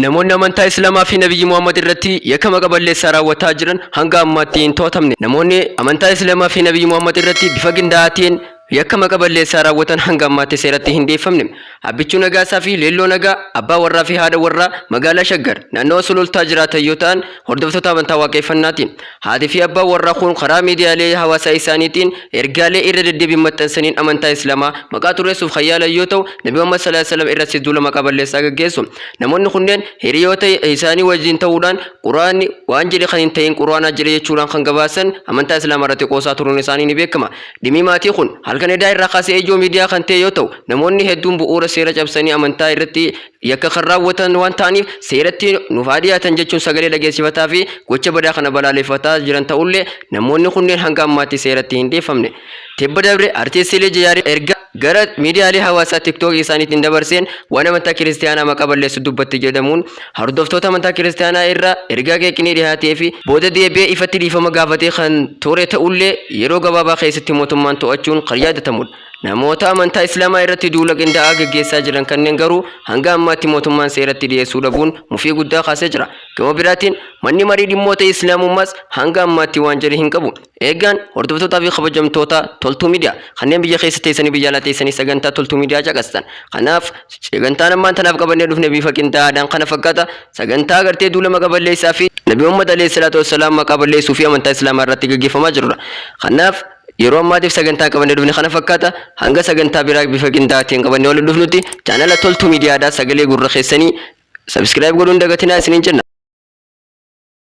Namoonni amantaa Islaamaa fi Nabiyyi Muhammad irratti yakama qaballeessaa raawwataa jiran hanga ammaatti hin to'atamne. Namoonni amantaa Islaamaa fi Nabiyyi Muhammad irratti bifa qindaa'aatiin yakama qaballeessaa raawwatan hanga ammaatti seeratti hin dhiyeeffamne. Abbichuu Nagaasaa fi Leelloo Nagaa abbaa warraa fi haadha warraa magaalaa Shaggar naannoo Sulultaa jiraatan yoo ta'an hordoftoota amantaa waaqeffannaati. Haati fi abbaa warraa kun karaa miidiyaalee hawaasaa isaaniitiin ergaalee irra deddeebiin maxxansaniin amantaa Islaamaa maqaa xureessuuf xayyaalan yoo ta'u Nabi Muhammad sallallahu alaihi wasallam irratti duula qaballeessaa gaggeessu. Namoonni kunneen hiriyoota isaanii wajjin ta'uudhaan Quraanni waan jedhe kan hin ta'in Quraanaa jedhe jechuudhaan kan gabaasan amantaa Islaamaa irratti qoosaa turuun isaanii ni beekama. Dhimmi maatii kun halkan edaa irraa kaasee ijoo miidiyaa kan ta'e yoo ta'u namoonni hedduun bu'uura seera cabsanii amantaa irratti yakka kan raawwatan waan ta'aniif seeratti nuuf haa dhiyaatan jechuun sagalee dhageessifataa fi gocha badaa kana balaaleffataa jiran ta'ullee namoonni kunneen hanga ammaatti seeratti hin dhiyeeffamne. Tibba dabre artiistiilee Jayaarii erga gara miidiyaalee hawaasaa TikTok isaaniitiin dabarseen waan amantaa kiristaanaa maqaa balleessu dubbatti jedhamuun hordoftoota amantaa kiristaanaa irraa ergaa qeeqnii dhiyaatee fi booda deebi'ee ifatti dhiifama gaafatee kan ture ta'ullee yeroo gabaabaa keessatti mootummaan to'achuun kan yaadatamudha. Namoota amantaa Islaamaa irratti duula qindaa'aa gaggeessaa jiran kanneen garuu hanga ammaatti mootummaan seeratti dhiyeessuu dhabuun mufii guddaa kaasee jira. Gama biraatiin manni marii dhimmoota Islaamummaas hanga ammaatti waan jedhe hin qabu. Eegaan hordoftootaa fi kabajamtoota toltuu miidiyaa kanneen biyya keessa teessanii biyya alaa teessanii sagantaa toltuu miidiyaa caqastan. Kanaaf sagantaan ammaan tanaaf qabannee dhufne bifa qindaa'aadhaan kana fakkaata. Sagantaa agartee duula maqaa balleessaa fi Nabi Muhammad alayhi salaatu wassalaam maqaa balleessuu fi amantaa Islaamaa irratti gaggeeffamaa jirudha. Kanaaf yeroo ammaatiif sagantaa qabannee dhufne kana fakkaata. Hanga sagantaa biraa bifa qindaa'aatiin qabannee waliin dhufnutti chaanala toltuu miidiyaadhaa sagalee gurra keessanii subscribe godhuun dagatinaa isiniin jenna.